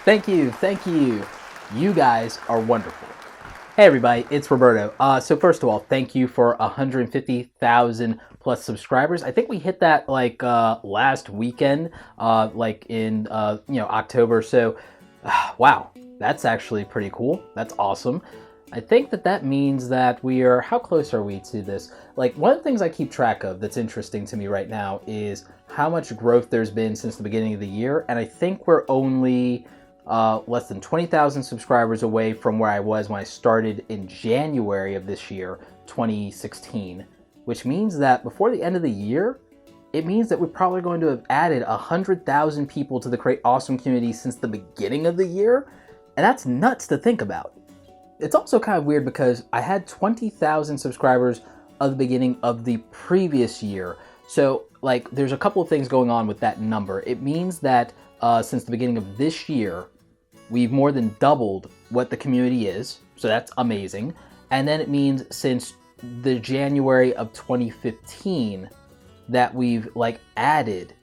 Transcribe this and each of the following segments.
Thank you, thank you. You guys are wonderful. Hey everybody, it's Roberto. So first of all, thank you for 150,000 plus subscribers. I think we hit that like last weekend, like in October. So, wow, that's actually pretty cool. That's awesome. I think that means that we are, how close are we to this? Like one of the things I keep track of that's interesting to me right now is how much growth there's been since the beginning of the year. And I think we're only less than 20,000 subscribers away from where I was when I started in January of this year, 2016, which means that before the end of the year, it means that we're probably going to have added 100,000 people to the Create Awesome community since the beginning of the year. And that's nuts to think about. It's also kind of weird because I had 20,000 subscribers at the beginning of the previous year. So like there's a couple of things going on with that number. It means that since the beginning of this year, we've more than doubled what the community is. So that's amazing. And then it means since the January of 2015 that we've like added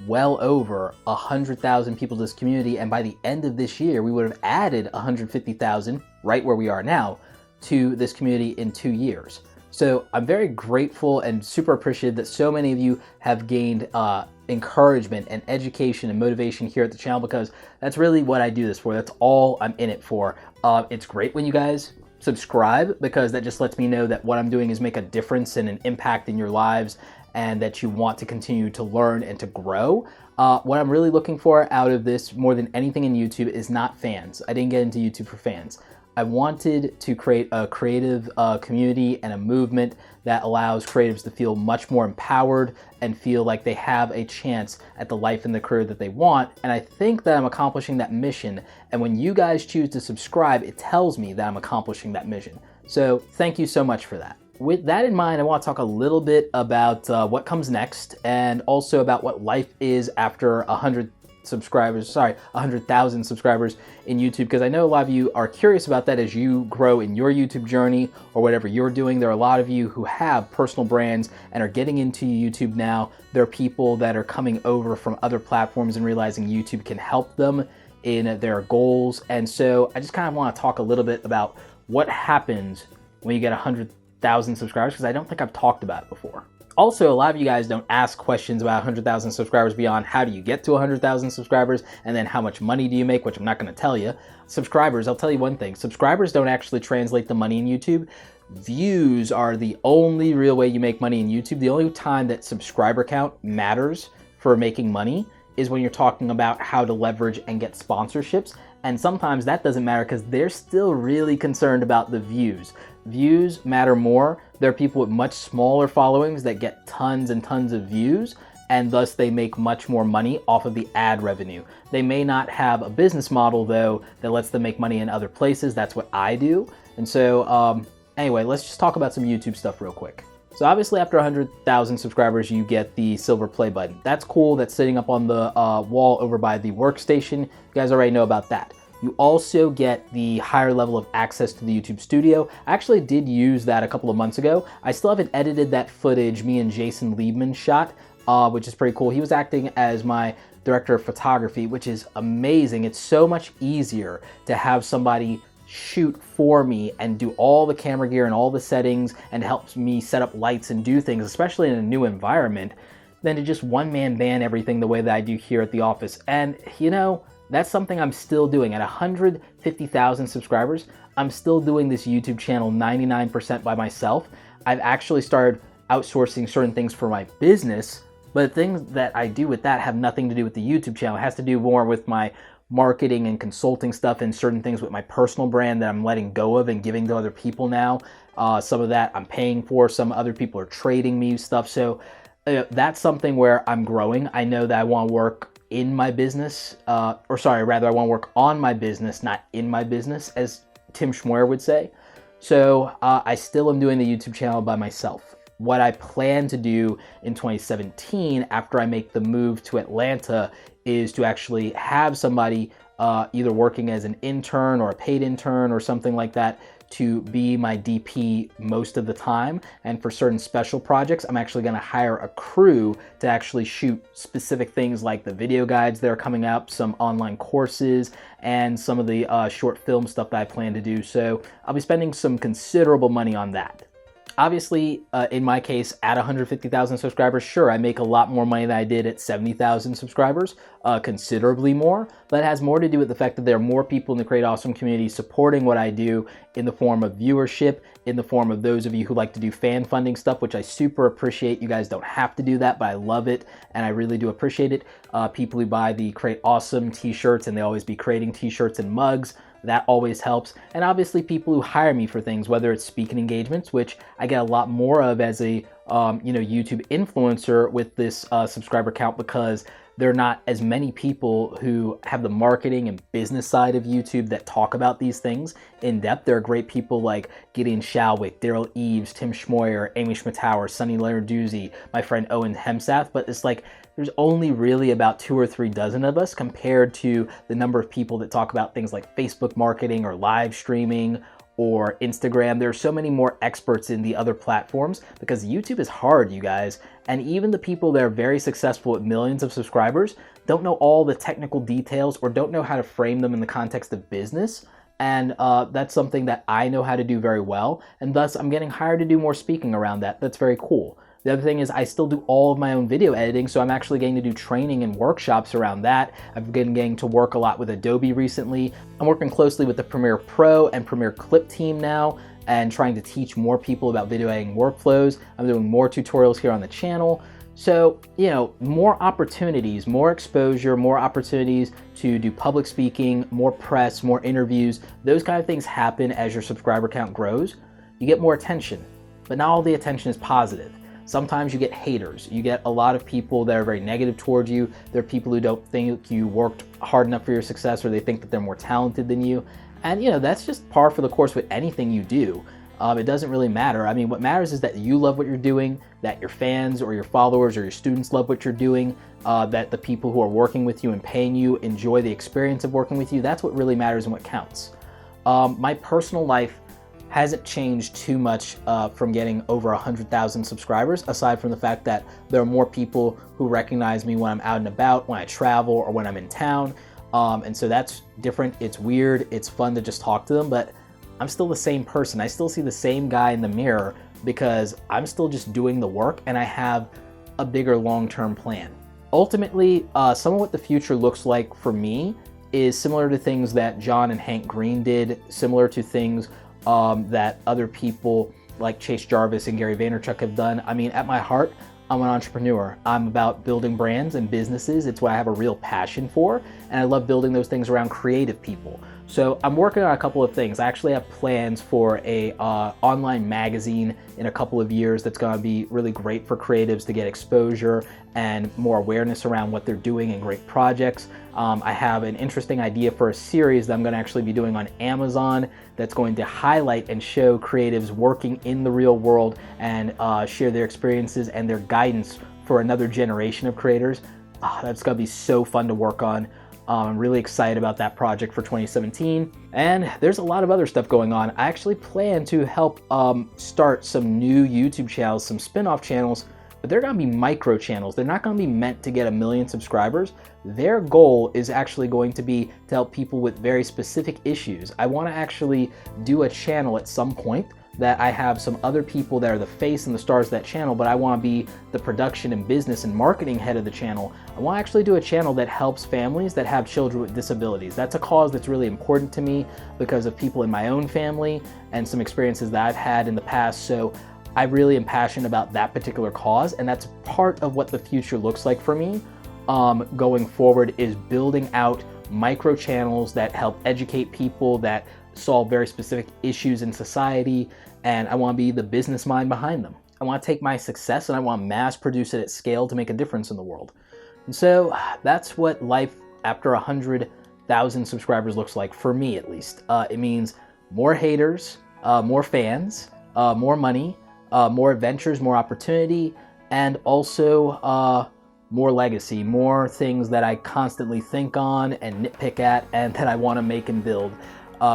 well over 100,000 people to this community, and by the end of this year we would have added 150,000 right where we are now to this community in 2 years. So I'm very grateful and super appreciative that so many of you have gained encouragement and education and motivation here at the channel, because that's really what I do this for. That's all I'm in it for. It's great when you guys subscribe, because that just lets me know that what I'm doing is make a difference and an impact in your lives, and that you want to continue to learn and to grow. What I'm really looking for out of this more than anything in YouTube is not fans. I didn't get into YouTube for fans. I wanted to create a creative community and a movement that allows creatives to feel much more empowered and feel like they have a chance at the life and the career that they want. And I think that I'm accomplishing that mission. And when you guys choose to subscribe, it tells me that I'm accomplishing that mission. So thank you so much for that. With that in mind, I want to talk a little bit about what comes next, and also about what life is after 100,000 subscribers in YouTube, because I know a lot of you are curious about that as you grow in your YouTube journey or whatever you're doing. There are a lot of you who have personal brands and are getting into YouTube now. There are people that are coming over from other platforms and realizing YouTube can help them in their goals. And so I just kind of want to talk a little bit about what happens when you get 100,000 subscribers, because I don't think I've talked about it before. Also, a lot of you guys don't ask questions about 100,000 subscribers beyond how do you get to 100,000 subscribers, and then how much money do you make, which I'm not going to tell you. Subscribers, I'll tell you one thing. Subscribers don't actually translate the money in YouTube. Views are the only real way you make money in YouTube. The only time that subscriber count matters for making money is when you're talking about how to leverage and get sponsorships. And sometimes that doesn't matter because they're still really concerned about the views. Views matter more. There are people with much smaller followings that get tons and tons of views, and thus they make much more money off of the ad revenue. They may not have a business model though that lets them make money in other places. That's what I do. And so anyway, let's just talk about some YouTube stuff real quick. So obviously after 100,000 subscribers, you get the silver play button. That's cool. That's sitting up on the wall over by the workstation. You guys already know about that. You also get the higher level of access to the YouTube studio. I actually did use that a couple of months ago. I still haven't edited that footage me and Jason Liebman shot, which is pretty cool. He was acting as my director of photography, which is amazing. It's so much easier to have somebody shoot for me and do all the camera gear and all the settings and helps me set up lights and do things, especially in a new environment, than to just one-man band everything the way that I do here at the office. And you know, that's something I'm still doing. At 150,000 subscribers, I'm still doing this YouTube channel 99% by myself. I've actually started outsourcing certain things for my business, but things that I do with that have nothing to do with the YouTube channel. It has to do more with my marketing and consulting stuff, and certain things with my personal brand that I'm letting go of and giving to other people now. Some of that I'm paying for, some other people are trading me stuff. So that's something where I'm growing. I know that I want to work in my business, I want to work on my business, not in my business, as Tim Schmoyer would say. So I still am doing the YouTube channel by myself. What I plan to do in 2017, after I make the move to Atlanta, is to actually have somebody either working as an intern or a paid intern or something like that to be my DP most of the time, and for certain special projects, I'm actually going to hire a crew to actually shoot specific things like the video guides that are coming up, some online courses, and some of the short film stuff that I plan to do. So I'll be spending some considerable money on that. Obviously, in my case, at 150,000 subscribers, sure, I make a lot more money than I did at 70,000 subscribers, considerably more, but it has more to do with the fact that there are more people in the Create Awesome community supporting what I do in the form of viewership, in the form of those of you who like to do fan funding stuff, which I super appreciate. You guys don't have to do that, but I love it, and I really do appreciate it. People who buy the Create Awesome t-shirts, and they always be creating t-shirts and mugs, that always helps. And obviously people who hire me for things, whether it's speaking engagements, which I get a lot more of as a YouTube influencer with this subscriber count, because there are not as many people who have the marketing and business side of YouTube that talk about these things in depth. There are great people like Gideon Shalwick, Daryl Eves, Tim Schmoyer, Amy Schmittauer, Sonny Leonarduzzi, my friend Owen Hemsath, but it's like there's only really about 2 or 3 dozen of us compared to the number of people that talk about things like Facebook marketing or live streaming or Instagram. There are so many more experts in the other platforms because YouTube is hard, you guys. And even the people that are very successful with millions of subscribers don't know all the technical details or don't know how to frame them in the context of business. And that's something that I know how to do very well. And thus I'm getting hired to do more speaking around that. That's very cool. The other thing is I still do all of my own video editing, so I'm actually getting to do training and workshops around that. I've been getting to work a lot with Adobe recently. I'm working closely with the Premiere Pro and Premiere Clip team now and trying to teach more people about video editing workflows. I'm doing more tutorials here on the channel. So, more opportunities, more exposure, more opportunities to do public speaking, more press, more interviews. Those kind of things happen as your subscriber count grows. You get more attention, but not all the attention is positive. Sometimes you get haters. You get a lot of people that are very negative towards you. There are people who don't think you worked hard enough for your success, or they think that they're more talented than you. And that's just par for the course with anything you do. It doesn't really matter. I mean, what matters is that you love what you're doing, that your fans or your followers or your students love what you're doing, that the people who are working with you and paying you enjoy the experience of working with you. That's what really matters and what counts. My personal life hasn't changed too much from getting over 100,000 subscribers, aside from the fact that there are more people who recognize me when I'm out and about, when I travel, or when I'm in town. And so that's different. It's weird. It's fun to just talk to them, but I'm still the same person. I still see the same guy in the mirror because I'm still just doing the work and I have a bigger long-term plan. Ultimately, some of what the future looks like for me is similar to things that John and Hank Green did, similar to things that other people like Chase Jarvis and Gary Vaynerchuk have done. I mean, at my heart, I'm an entrepreneur. I'm about building brands and businesses. It's what I have a real passion for, and I love building those things around creative people. So I'm working on a couple of things. I actually have plans for a online magazine in a couple of years that's going to be really great for creatives to get exposure and more awareness around what they're doing and great projects. I have an interesting idea for a series that I'm going to actually be doing on Amazon that's going to highlight and show creatives working in the real world and share their experiences and their guidance for another generation of creators. That's going to be so fun to work on. I'm really excited about that project for 2017. And there's a lot of other stuff going on. I actually plan to help start some new YouTube channels, some spin-off channels, but they're gonna be micro channels. They're not gonna be meant to get 1 million subscribers. Their goal is actually going to be to help people with very specific issues. I wanna actually do a channel at some point that I have some other people that are the face and the stars of that channel, but I want to be the production and business and marketing head of the channel. I want to actually do a channel that helps families that have children with disabilities. That's a cause that's really important to me because of people in my own family and some experiences that I've had in the past. So I really am passionate about that particular cause, and that's part of what the future looks like for me going forward, is building out micro channels that help educate people, that solve very specific issues in society, and I want to be the business mind behind them. I want to take my success and I want to mass produce it at scale to make a difference in the world. And so that's what life after 100,000 subscribers looks like, for me at least. It means more haters, more fans, more money, more adventures, more opportunity, and also more legacy, more things that I constantly think on and nitpick at and that I want to make and build.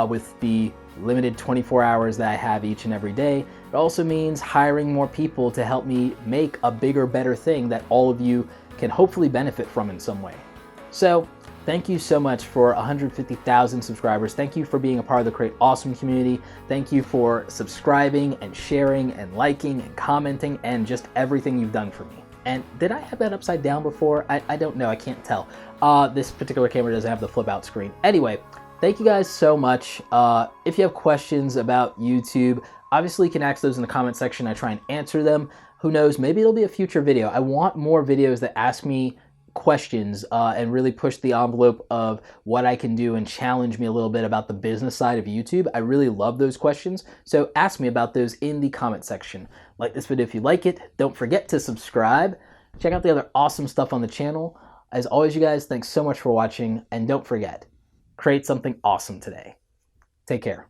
with the limited 24 hours that I have each and every day. It also means hiring more people to help me make a bigger, better thing that all of you can hopefully benefit from in some way. So thank you so much for 150,000 subscribers. Thank you for being a part of the Create Awesome community. Thank you for subscribing and sharing and liking and commenting and just everything you've done for me. And did I have that upside down before? I don't know, I can't tell. This particular camera doesn't have the flip out screen. Anyway, thank you guys so much. If you have questions about YouTube, obviously you can ask those in the comment section. I try and answer them. Who knows, maybe it'll be a future video. I want more videos that ask me questions and really push the envelope of what I can do and challenge me a little bit about the business side of YouTube. I really love those questions, so ask me about those in the comment section. Like this video if you like it. Don't forget to subscribe. Check out the other awesome stuff on the channel. As always, you guys, thanks so much for watching, and don't forget, create something awesome today. Take care.